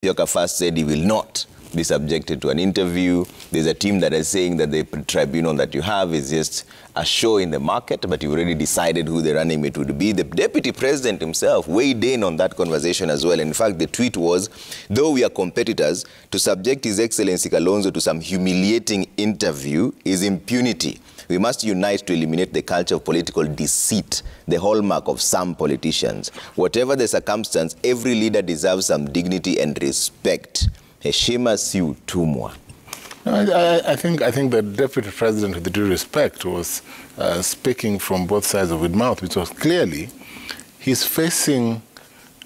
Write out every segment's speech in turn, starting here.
Musyoka first said he will not be subjected to an interview. There's a team that is saying that the tribunal that you have is just a show in the market, but you already decided who the running mate would be. The deputy president himself weighed in on that conversation as well. In fact, the tweet was, though we are competitors, to subject His Excellency Kalonzo to some humiliating interview is impunity. We must unite to eliminate the culture of political deceit, the hallmark of some politicians. Whatever the circumstance, every leader deserves some dignity and respect. Heshima si utumwa. I think the deputy president, with due respect, was speaking from both sides of his mouth, which was clearly he's facing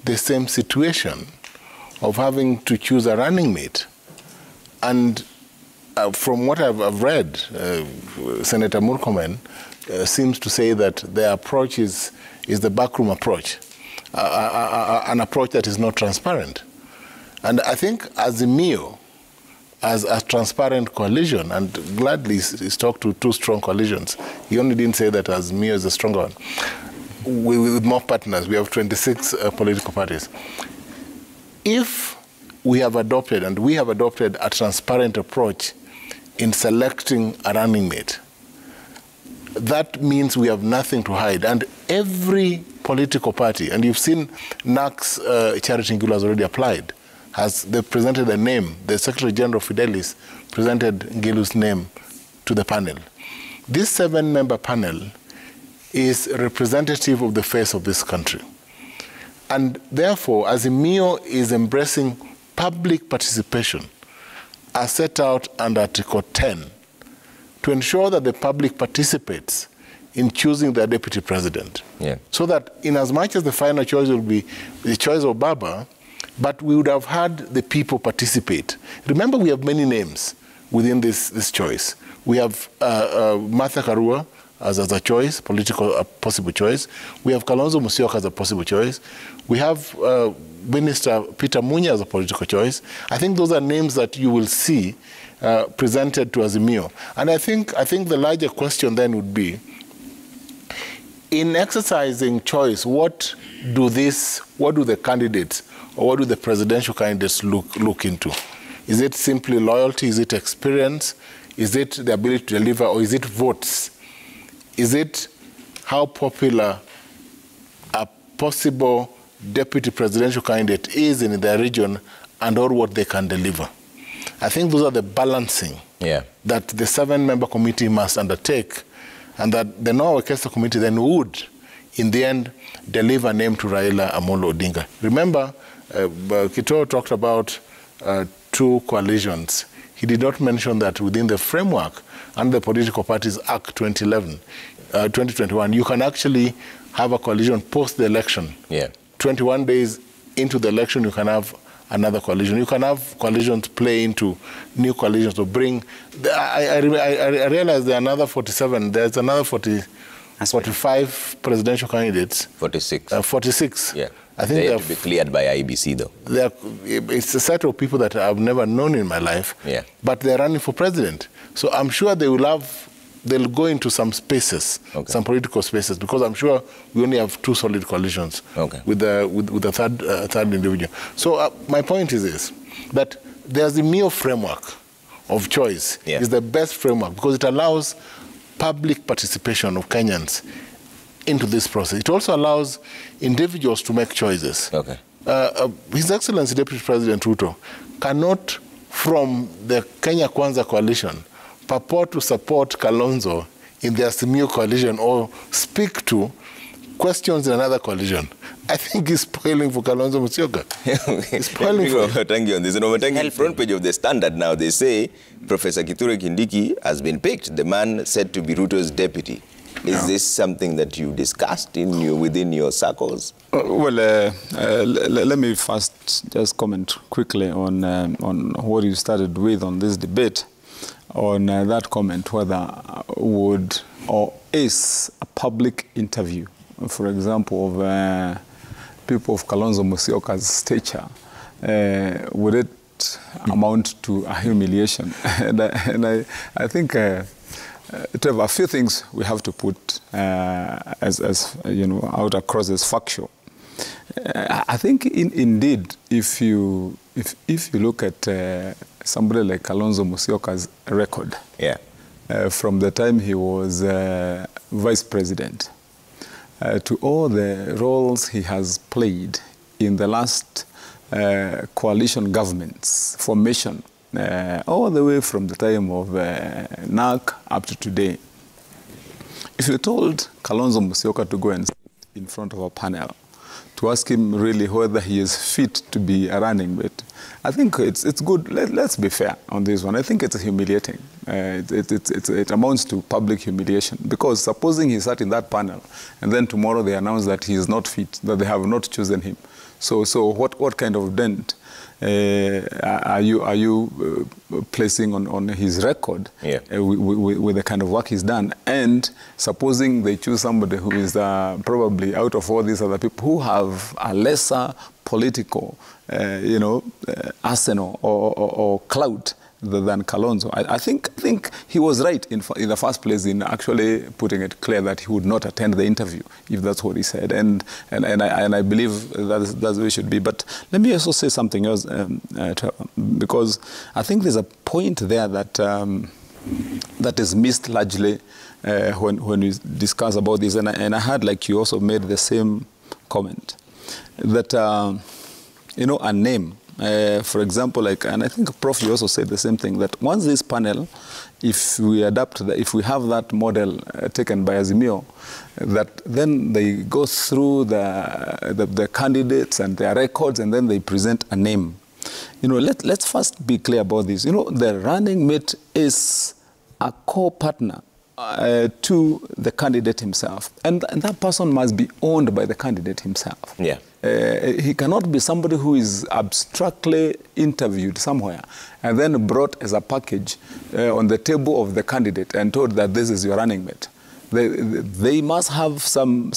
the same situation of having to choose a running mate. And from what I've read, Senator Murkomen seems to say that the approach is the backroom approach, an approach that is not transparent. And I think Azimio, as a transparent coalition, and gladly he's talked to two strong coalitions. He only didn't say that Azimio is a stronger one. With more partners, we have 26 political parties. If we have adopted, and we have adopted a transparent approach in selecting a running mate, that means we have nothing to hide. And every political party, and you've seen NAC's Charity Ngulu has already applied, they presented a name. The Secretary General Fidelis presented Ngilu's name to the panel. This 7-member panel is representative of the face of this country. And therefore, Azimio is embracing public participation as set out under Article 10 to ensure that the public participates in choosing their deputy president. Yeah. So that in as much as the final choice will be the choice of Baba, but we would have had the people participate. Remember, we have many names within this choice. We have Martha Karua as a choice, a possible choice. We have Kalonzo Musyoka as a possible choice. We have Minister Peter Munya as a political choice. I think those are names that you will see presented to Azimio. And I think the larger question then would be, in exercising choice, what do the candidates or what do the presidential candidates look into? Is it simply loyalty? Is it experience? Is it the ability to deliver? Or is it votes? Is it how popular a possible deputy presidential candidate is in their region and or what they can deliver? I think those are the balancing that the 7-member committee must undertake, and that the Noah Orchestra committee then would, in the end, deliver a name to Raila Amolo Odinga. Remember, Kito talked about 2 coalitions. He did not mention that within the framework under the Political Parties Act 2021, you can actually have a coalition post the election. 21 days into the election, you can have another coalition. You can have coalitions play into new coalitions to bring. I realize there are another 47. There's another 45 presidential candidates. 46. 46. Yeah. I think they have to be cleared by IBC, though. It's a set of people that I've never known in my life. Yeah. But they're running for president. So I'm sure they'll go into some spaces, some political spaces, because I'm sure we only have 2 solid coalitions with a third individual. So my point is this, that there's the mere framework of choice is the best framework because it allows public participation of Kenyans into this process. It also allows individuals to make choices. His Excellency Deputy President Ruto cannot, from the Kenya Kwanza coalition, purport to support Kalonzo in the Azimio coalition or speak to questions in another coalition. I think he's spoiling for Kalonzo Musyoka. He's spoiling for him. There's an front page of the Standard now. They say Professor Kithure Kindiki has been picked, the man said to be Ruto's deputy. Is this something that you discussed within your circles? Let me first just comment quickly on what you started with on this debate. On that comment, whether would or is a public interview, for example, of people of Kalonzo Musyoka's stature, would it amount to a humiliation? and I think Trevor, a few things we have to put as you know, out across as factual. I think indeed, if you if you look at somebody like Kalonzo Musyoka's record, Yeah. From the time he was vice president to all the roles he has played in the last coalition government's formation, all the way from the time of NARC up to today. If you told Kalonzo Musyoka to go and sit in front of a panel to ask him really whether he is fit to be a running mate, I think it's good. Let's be fair on this one. I think it's humiliating. It amounts to public humiliation, because supposing he sat in that panel and then tomorrow they announce that he is not fit, that they have not chosen him. So what kind of dent are you placing on his record, yeah, with the kind of work he's done? And supposing they choose somebody who is probably out of all these other people who have a lesser political, arsenal or clout than Kalonzo, I think he was right in the first place in actually putting it clear that he would not attend the interview if that's what he said, and I believe that's the way it should be. But let me also say something else, because I think there's a point there that that is missed largely when we discuss about this, and I heard, like you also made the same comment, that a name. For example, and I think Prof, you also said the same thing, that once this panel, if we have that model taken by Azimio, that then they go through the candidates and their records, and then they present a name. Let's first be clear about this. The running mate is a co-partner to the candidate himself, and that person must be owned by the candidate himself. Yeah. He cannot be somebody who is abstractly interviewed somewhere and then brought as a package on the table of the candidate and told that this is your running mate. They must have some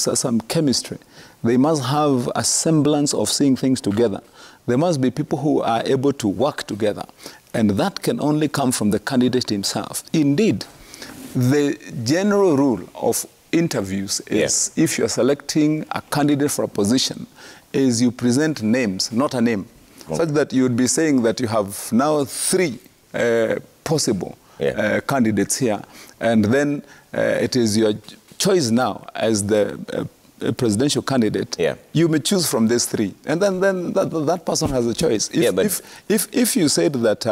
chemistry. They must have a semblance of seeing things together. There must be people who are able to work together, and that can only come from the candidate himself. Indeed, the general rule of interviews is, if you're selecting a candidate for a position, is you present names, not a name, such that you would be saying that you have now 3 possible candidates here, and then it is your choice now as the presidential candidate. Yeah. You may choose from these 3, and then that person has a choice. If you said that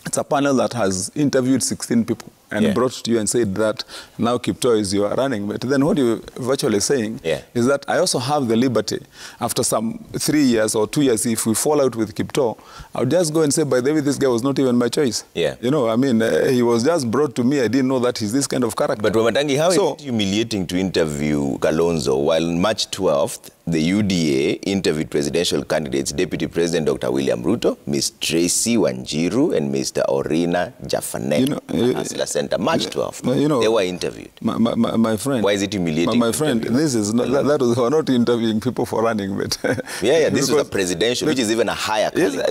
it's a panel that has interviewed 16 people and brought to you and said that now Kiptoo is your running mate, then what you're virtually saying is that I also have the liberty, after some 3 years or 2 years, if we fall out with Kiptoo, I'll just go and say, by the way, this guy was not even my choice. Yeah. He was just brought to me. I didn't know that he's this kind of character. But Wamatangi, how is it humiliating to interview Kalonzo while on March 12th, the UDA interviewed presidential candidates, Deputy President Dr. William Ruto, Ms. Tracy Wanjiru, and Mr. Orina Jaffanet. March 12th. They were interviewed. My friend. Why is it humiliating? My friend, this is not, we're not interviewing people for running, but this is a presidential, which is even a higher caliber.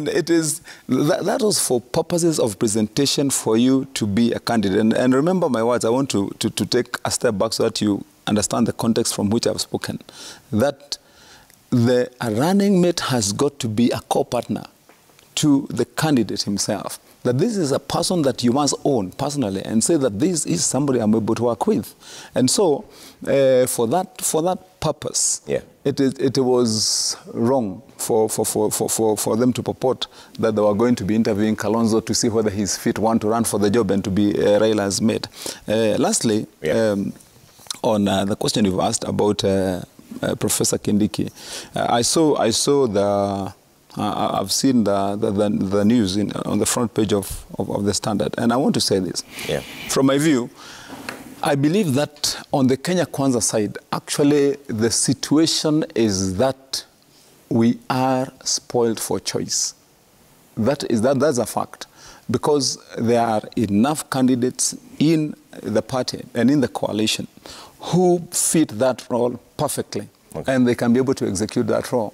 It is that was for purposes of presentation for you to be a candidate. And remember my words. I want to take a step back so that you understand the context from which I've spoken. That a running mate has got to be a co-partner to the candidate himself. That this is a person that you must own personally and say that this is somebody I'm able to work with. And so, for that purpose, it was wrong for them to purport that they were going to be interviewing Kalonzo to see whether he's fit, one, to run for the job and to be Raila's mate. Lastly, on the question you've asked about Professor Kindiki, I've seen the news on the front page of the Standard, and I want to say this. From my view, I believe that on the Kenya Kwanza side, actually the situation is that we are spoiled for choice. That's a fact, because there are enough candidates in the party and in the coalition who fit that role perfectly. and they can be able to execute that role.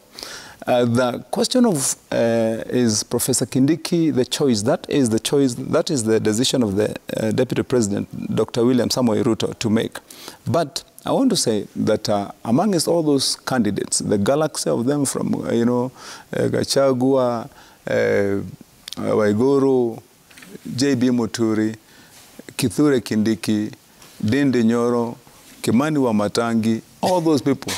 The question of is Professor Kindiki the choice? That is the choice. That is the decision of the Deputy President, Dr. William Samoei Ruto, to make. But I want to say that amongst all those candidates, the galaxy of them from, Gachagua, Waiguru, J.B. Muturi, Kithure Kindiki, Ndindi Nyoro, Kimani Wamatangi, all those people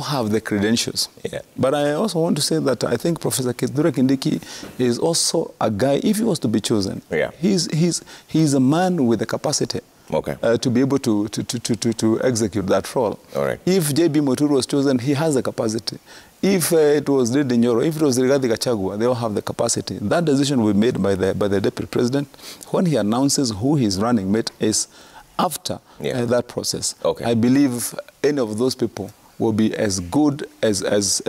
have the credentials. Yeah. But I also want to say that I think Professor Kithure Kindiki is also a guy, if he was to be chosen, yeah, he's a man with the capacity, okay, to be able to execute that role. All right. If J.B. Muturi was chosen, he has the capacity. If it was Ndindi Nyoro, if it was Rigathi Gachagua, they all have the capacity. That decision will be made by the Deputy President when he announces who his running mate is after that process. Okay. I believe any of those people will be as good as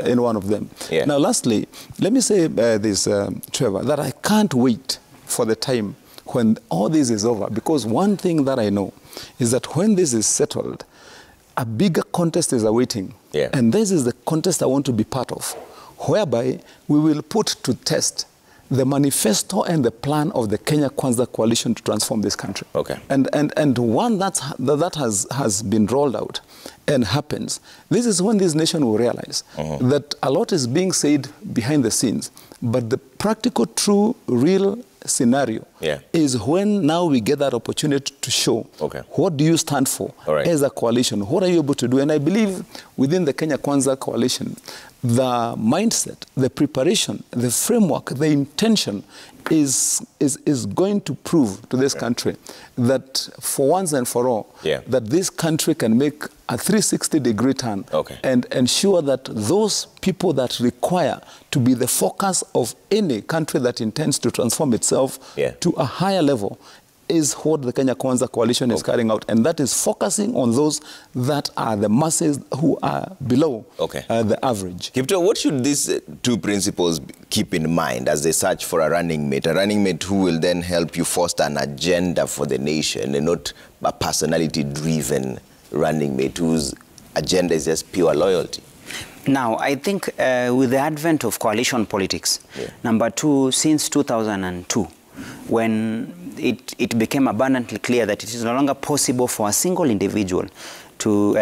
any one of them. Yeah. Now, lastly, let me say this, Trevor, that I can't wait for the time when all this is over, because one thing that I know is that when this is settled, a bigger contest is awaiting. Yeah. And this is the contest I want to be part of, whereby we will put to test the manifesto and the plan of the Kenya Kwanza coalition to transform this country. Okay. And one that has been rolled out and happens, this is when this nation will realize that a lot is being said behind the scenes, but the practical, true, real scenario is when now we get that opportunity to show what do you stand for as a coalition, what are you able to do. And I believe within the Kenya Kwanza coalition, the mindset, the preparation, the framework, the intention is going to prove to this country that for once and for all, that this country can make a 360-degree turn and ensure that those people that require to be the focus of any country that intends to transform itself to a higher level is what the Kenya Kwanza coalition is carrying out, and that is focusing on those that are the masses who are below the average. Kipto, what should these two principles keep in mind as they search for a running mate who will then help you foster an agenda for the nation and not a personality-driven running mate whose agenda is just pure loyalty? Now, I think with the advent of coalition politics, number two, since 2002, when it became abundantly clear that it is no longer possible for a single individual to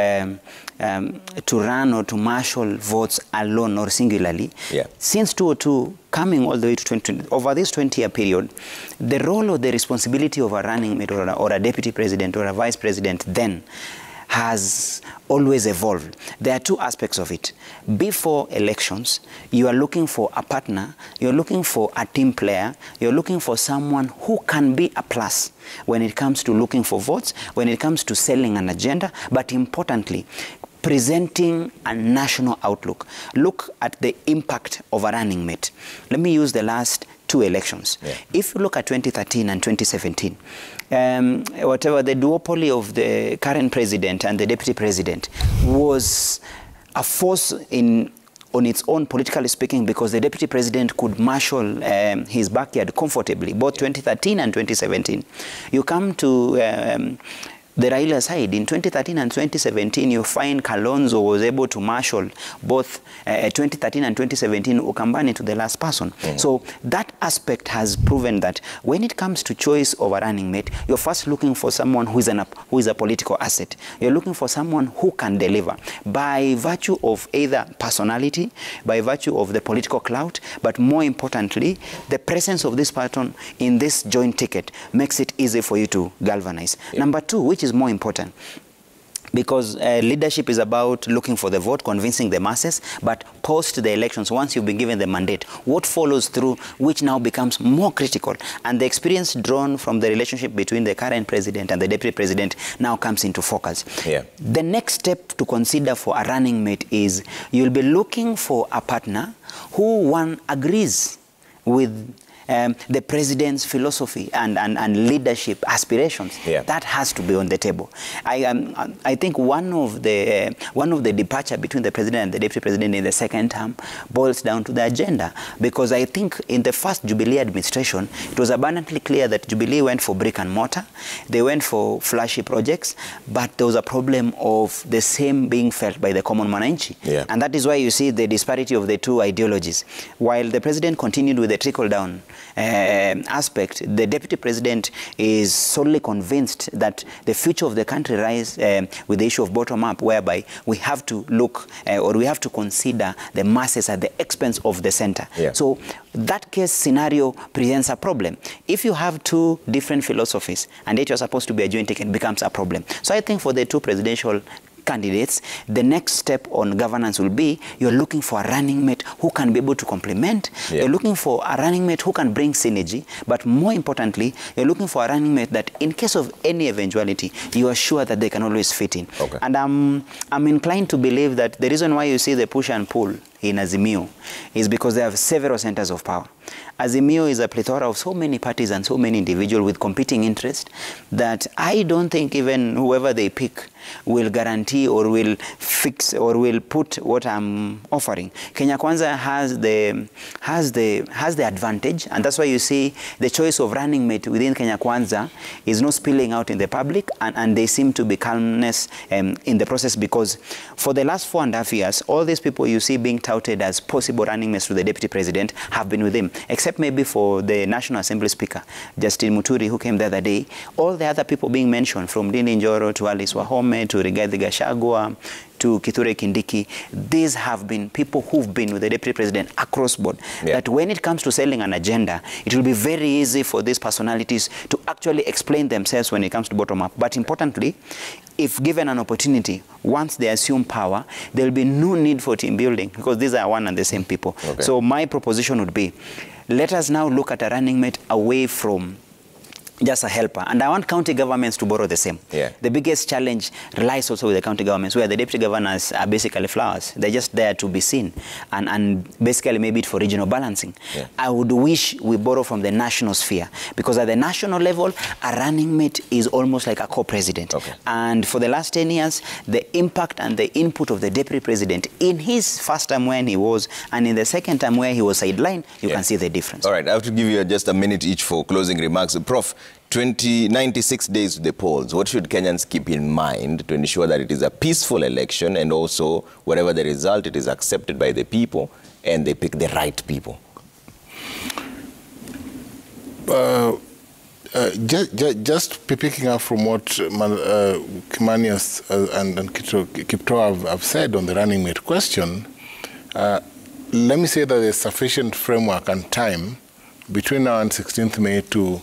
run or to marshal votes alone or singularly. Since 2002, coming all the way to 2020, over this 20-year period, the role or the responsibility of a running mate or a deputy president or a vice president then has always evolved. There are two aspects of it. Before elections, you are looking for a partner, you're looking for a team player, you're looking for someone who can be a plus when it comes to looking for votes, when it comes to selling an agenda, but importantly, presenting a national outlook. Look at the impact of a running mate. Let me use the last two elections. If you look at 2013 and 2017, whatever the duopoly of the current president and the deputy president was a force on its own, politically speaking, because the deputy president could marshal his backyard comfortably, both 2013 and 2017. You come to the Raila side, in 2013 and 2017, you find Kalonzo was able to marshal both 2013 and 2017 Ukambani to the last person. So that aspect has proven that when it comes to choice of a running mate, you're first looking for someone who is a political asset. You're looking for someone who can deliver by virtue of either personality, by virtue of the political clout, but more importantly, the presence of this person in this joint ticket makes it easy for you to galvanize. Number two, which is more important, because leadership is about looking for the vote, convincing the masses, but post the elections, once you've been given the mandate, what follows through, which now becomes more critical, and the experience drawn from the relationship between the current president and the deputy president now comes into focus. The next step to consider for a running mate is you'll be looking for a partner who one agrees with the president's philosophy and leadership aspirations. Yeah. That has to be on the table. I think one of the departure between the president and the deputy president in the second term boils down to the agenda, because I think in the first Jubilee administration, it was abundantly clear that Jubilee went for brick and mortar, they went for flashy projects, but there was a problem of the same being felt by the common mananchi. Yeah. And that is why you see the disparity of the two ideologies. While the president continued with the trickle-down aspect, the deputy president is solely convinced that the future of the country lies with the issue of bottom-up, whereby we have to look or we have to consider the masses at the expense of the center. Yeah. So that case scenario presents a problem. If you have two different philosophies and yet you're supposed to be a joint ticket, it becomes a problem. So I think for the two presidential candidates, the next step on governance will be you're looking for a running mate who can be able to complement. Yeah. You're looking for a running mate who can bring synergy, but more importantly, you're looking for a running mate that in case of any eventuality, you are sure that they can always fit in. Okay. And I'm inclined to believe that the reason why you see the push and pull in Azimio is because they have several centers of power. Azimio is a plethora of so many parties and so many individuals with competing interests that I don't think even whoever they pick will guarantee or will fix or will put what I'm offering. Kenya Kwanza has the advantage, and that's why you see the choice of running mate within Kenya Kwanza is not spilling out in the public, and they seem to be calmness in the process, because for the last 4.5 years, all these people you see being touted as possible running mates to the deputy president have been with him, except maybe for the National Assembly Speaker, Justin Muturi, who came the other day. All the other people being mentioned, from Ndindi Njoro to Alice Wahome to Rigathi Gachagua to Kithure Kindiki, these have been people who've been with the deputy president across board. Yeah. That when it comes to selling an agenda, it will be very easy for these personalities to actually explain themselves when it comes to bottom up. But importantly, if given an opportunity, once they assume power, there will be no need for team building, because these are one and the same people. Okay. So my proposition would be, let us now look at a running mate away from just a helper. And I want county governments to borrow the same. Yeah. The biggest challenge relies also with the county governments, where the deputy governors are basically flowers. They're just there to be seen and basically maybe for regional balancing. Yeah. I would wish we borrow from the national sphere, because at the national level, a running mate is almost like a co-president. Okay. And for the last 10 years, the impact and the input of the deputy president in his first term when he was, and in the second term where he was sidelined, you can see the difference. All right, I have to give you just a minute each for closing remarks. Prof, 96 days to the polls. What should Kenyans keep in mind to ensure that it is a peaceful election, and also, whatever the result, it is accepted by the people and they pick the right people? Just picking up from what Kimani and Kipto have said on the running mate question, let me say that there's sufficient framework and time between now and 16th May to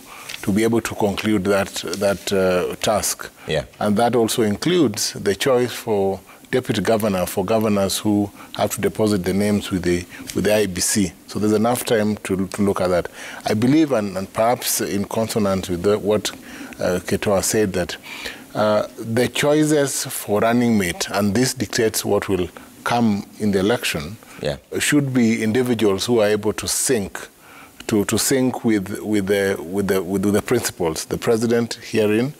be able to conclude that task. Yeah. And that also includes the choice for deputy governor, for governors who have to deposit their names with the IBC. So there's enough time to look at that. I believe, and perhaps in consonance with what Ketoa said, that the choices for running mate, and this dictates what will come in the election, should be individuals who are able to sync with the principles, the president herein,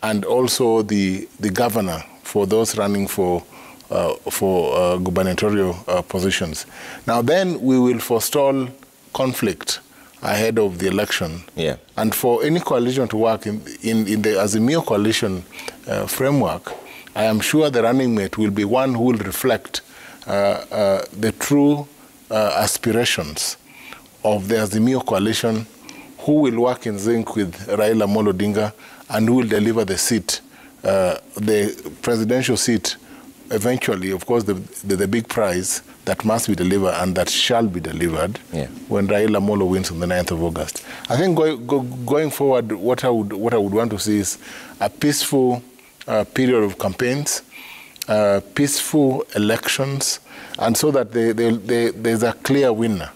and also the governor for those running for gubernatorial positions. Now then we will forestall conflict ahead of the election. Yeah. And for any coalition to work in the Azimio coalition framework, I am sure the running mate will be one who will reflect the true aspirations of the Azimio coalition, who will work in sync with Raila Amolo Odinga, and who will deliver the seat, the presidential seat, eventually, of course, the big prize that must be delivered and that shall be delivered when Raila Amolo wins on the 9th of August. I think going forward, what I would want to see is a peaceful period of campaigns, peaceful elections, and so that there's a clear winner.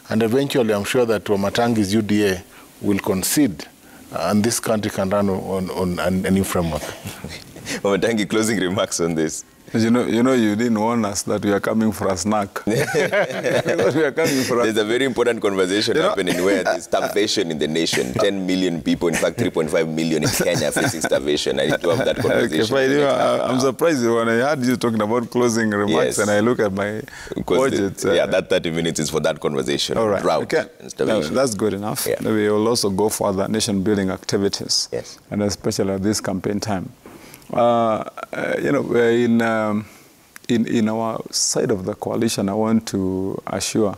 And eventually, I'm sure that Wamatangi's UDA will concede, and this country can run on a new framework. Wamatangi, closing remarks on this. You know, you didn't warn us that we are coming for a snack. Because we are coming for There's a very important conversation happening where there's starvation in the nation. 10 million people, in fact 3.5 million in Kenya facing starvation. I need to have that conversation. Okay, I'm surprised when I heard you talking about closing remarks and I look at my budget. That 30 minutes is for that conversation. All right. Drought and starvation. That's good enough. Yeah. We will also go for the nation-building activities. Yes. And especially at this campaign time. You know, in our side of the coalition, I want to assure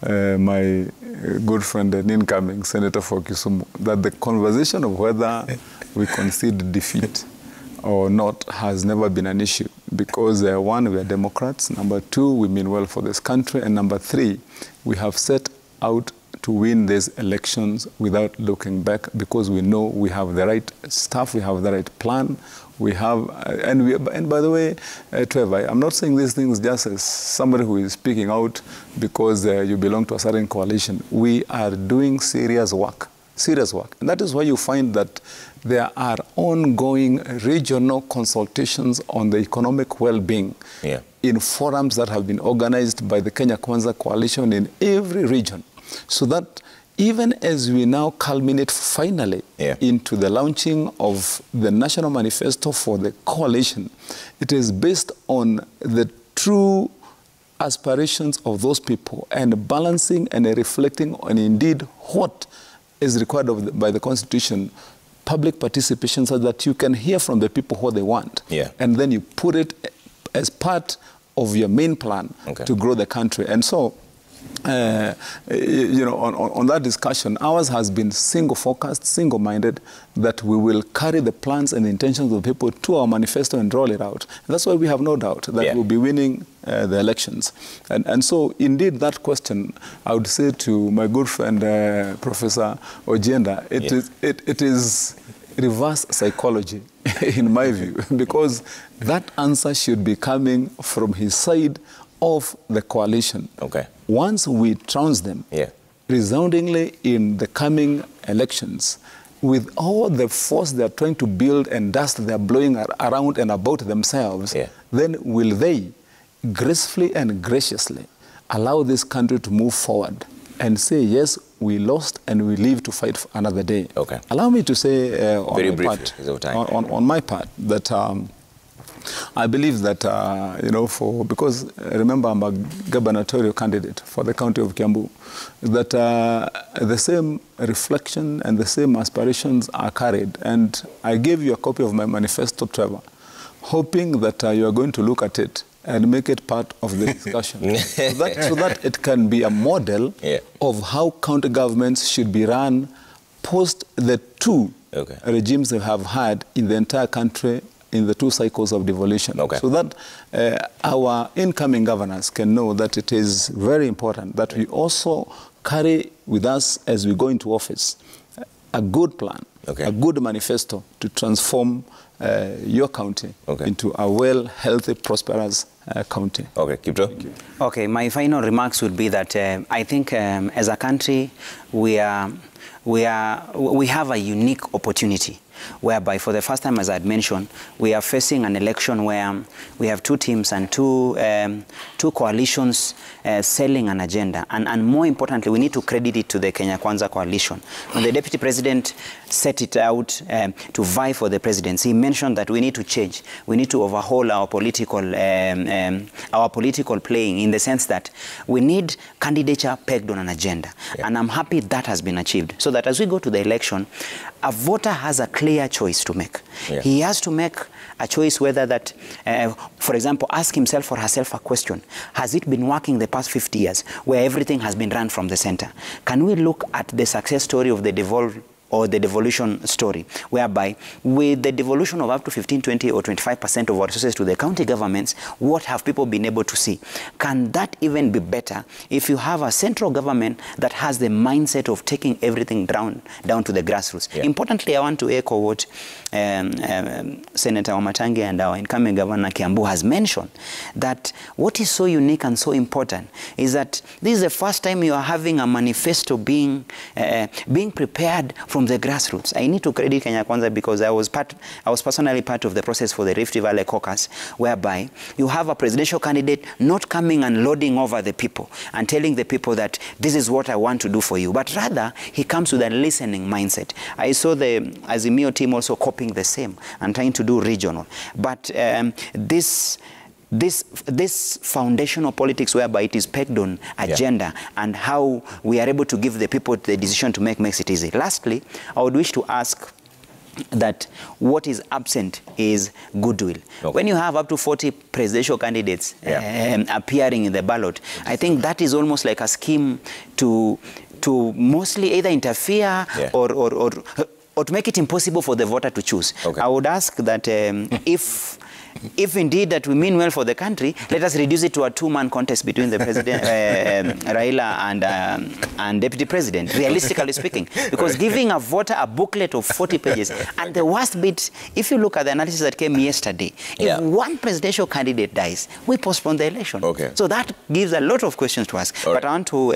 my good friend and incoming Senator for Kisumu that the conversation of whether we concede defeat or not has never been an issue because one, we are Democrats, number two, we mean well for this country, and number three, we have set out to win these elections without looking back because we know we have the right stuff, we have the right plan, we have, and by the way, Trevor, I'm not saying these things just as somebody who is speaking out because you belong to a certain coalition. We are doing serious work. And that is why you find that there are ongoing regional consultations on the economic well-being in forums that have been organized by the Kenya Kwanza Coalition in every region. So that even as we now culminate finally into the launching of the National Manifesto for the coalition, it is based on the true aspirations of those people and balancing and reflecting on indeed what is required by the Constitution, public participation, so that you can hear from the people what they want. And then you put it as part of your main plan to grow the country. And so, you know, on that discussion, ours has been single-focused, single-minded, that we will carry the plans and intentions of the people to our manifesto and roll it out. And that's why we have no doubt that we'll be winning the elections. And so, indeed, that question, I would say to my good friend, Professor Ojenda, it is reverse psychology, in my view, because that answer should be coming from his side of the coalition. Once we trounce them resoundingly in the coming elections, with all the force they're trying to build and dust they're blowing around and about themselves, then will they gracefully and graciously allow this country to move forward and say, yes, we lost and we live to fight for another day? Allow me to say on my part that I believe that, you know, because remember I'm a gubernatorial candidate for the county of Kiambu, that the same reflection and the same aspirations are carried. And I gave you a copy of my manifesto, Trevor, hoping that you are going to look at it and make it part of the discussion so that it can be a model of how county governments should be run post the two regimes we have had in the entire country in the two cycles of devolution. So that our incoming governors can know that it is very important that we also carry with us as we go into office a good plan, a good manifesto to transform your county into a well, healthy, prosperous county. Kipto? Okay, my final remarks would be that I think as a country we have a unique opportunity whereby for the first time, as I had mentioned, we are facing an election where we have two teams and two coalitions selling an agenda. And more importantly, we need to credit it to the Kenya Kwanza coalition. When the Deputy President set it out to vie for the presidency, he mentioned that we need to change. We need to overhaul our political playing, in the sense that we need candidature pegged on an agenda. And I'm happy that has been achieved. So that as we go to the election, a voter has a clear choice to make. He has to make a choice whether that, for example, ask himself or herself a question. Has it been working the past 50 years where everything has been run from the center? Can we look at the success story of the devolution story, whereby with the devolution of up to 15, 20 or 25% of our resources to the county governments, what have people been able to see? Can that even be better if you have a central government that has the mindset of taking everything down to the grassroots? Importantly, I want to echo what Senator Wamatangi and our incoming Governor Kiambu has mentioned, that what is so unique and so important is that this is the first time you are having a manifesto being prepared from from the grassroots. I need to credit Kenya Kwanza because I was personally part of the process for the Rift Valley caucus, whereby you have a presidential candidate not coming and loading over the people and telling the people that this is what I want to do for you, but rather he comes with a listening mindset. I saw the Azimio team also copying the same and trying to do regional. But this foundational politics whereby it is pegged on agenda and how we are able to give the people the decision to make makes it easy. Lastly, I would wish to ask that what is absent is goodwill. Okay. When you have up to 40 presidential candidates appearing in the ballot, I think that is almost like a scheme to mostly either interfere or to make it impossible for the voter to choose. Okay. I would ask that if indeed that we mean well for the country, let us reduce it to a two-man contest between the president, Raila and deputy president, realistically speaking. Because giving a voter a booklet of 40 pages, and the worst bit, if you look at the analysis that came yesterday, if one presidential candidate dies, we postpone the election. Okay. So that gives a lot of questions to ask. But I want to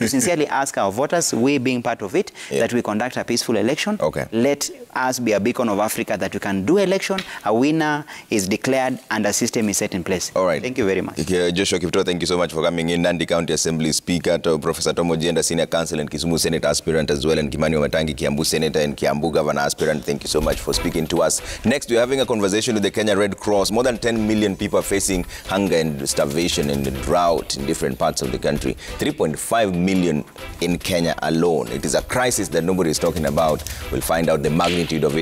sincerely ask our voters, we being part of it, that we conduct a peaceful election. Okay. Let us be a beacon of Africa that we can do election, a winner is declared, and a system is set in place. All right. Thank you very much. Joshua Kipto, thank you so much for coming in. Nandi County Assembly Speaker, Professor Tom Ojienda, Senior Counsel and Kisumu Senate Aspirant as well, and Kimani Wamatangi, Kiambu Senator and Kiambu Governor Aspirant. Thank you so much for speaking to us. Next, we're having a conversation with the Kenya Red Cross. More than 10 million people are facing hunger and starvation and drought in different parts of the country. 3.5 million in Kenya alone. It is a crisis that nobody is talking about. We'll find out the magnitude of it.